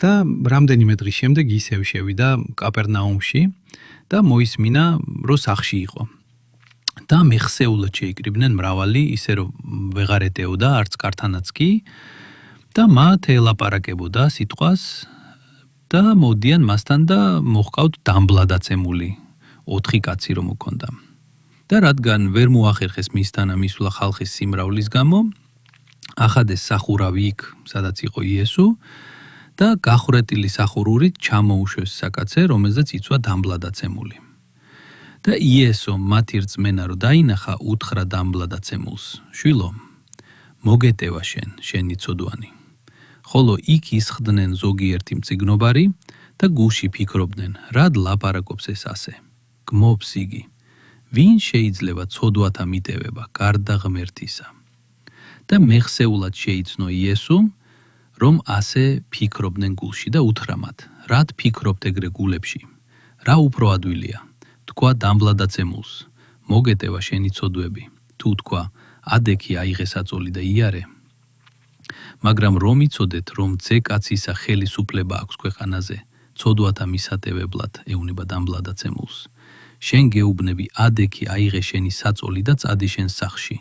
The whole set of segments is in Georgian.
და რამდენიმე დღის შემდეგ ისევ შევიდა კაპერნაუმში და მოისმინა, რომ სახლში იყო. და მეხსეულად შეიკრიბნენ მრავალი, ისე რომ ვეღარ ეტეოდა არც კართანაც კი და მათ ელაპარაკებოდა სიტყვას და მოდიან მასთან და მოჰყავთ დამბლადაცემული 4 კაცი რომ მქონდა. და რადგან ვერ მოახერხეს მისთან მისვლა ხალხის სიმრავლის გამო, ახადეს სახურავი იქ, სადაც იყო იესო და გახურეტილი სახურურით ჩამოუშვეს საკაცე, რომელზეც იცვა დამბლადაცემული. და იესო მათი რწმენა რომ დაინახა უთხრა დამბლადაცემულს, შვილო, მოგეტევა შენი ცოდვანი. ხოლო იქ ისხდნენ ზოგიერთი მწიგნობარი და გულში ფიქრობდნენ, რად ლაპარაკობს ეს ასე. გმობს იგი, ვინ შეიძლება ცოდვათა მიტევება გარდა ღმერთისა. და მეხსეულად შეიცნო იესო, რომ ასე ფიქრობდნენ გულში და უთხრა მათ, რად ფიქრობთ ეგრე გულებში, რა უფრო ადვილია, თქვა დამბლადაცემულს, მოგეტევა შენი ცოდვები, თუ თქვა, ადექი აიღე საწოლი და იარე. მაგრამ რომ იცოდეთ, რომ ძე კაცისა ხელისუფლება აქვს ქვეყანაზე, ცოდვათა მისატევებლად ეუნება დამბლადაცემულს, შენ გეუბნები ადექი აიღე შენი საწოლი და წადი შენ სახლში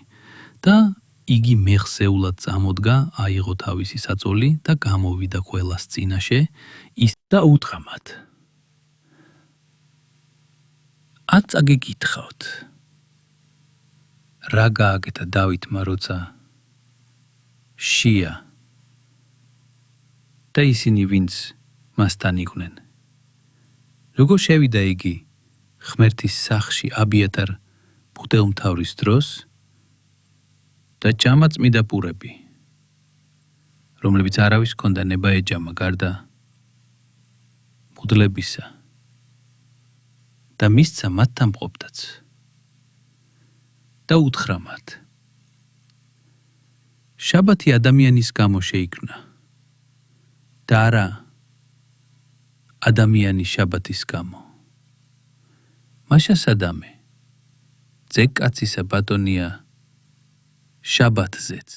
და იგი მეხსეულად წამოდგა, აიღო თავისი საწოლი და გამოვიდა ყველას წინაშე, ის და უთხრა მათ. ათ წაგეკითხავთ, რა გააკეთა დავითმა, როცა შია და ისინი ვინც მასთან იყვნენ. როგორ შევიდა იგი ღმერთის სახლში აბიათარ მღვდელმთავრის დროს და ჭამა წმიდა პურები, რომლებიც არავის ჰქონდა ნება ეჯამა გარდა მღვდლებისა და მისცა მათთან მყოფთაც და უთხრა მათ. შაბათი ადამიანის გამო შეიქმნა და არა ადამიანის შაბათის გამო. მაშა სადამე, ძე კაცისა ბატონია შაბათზეც.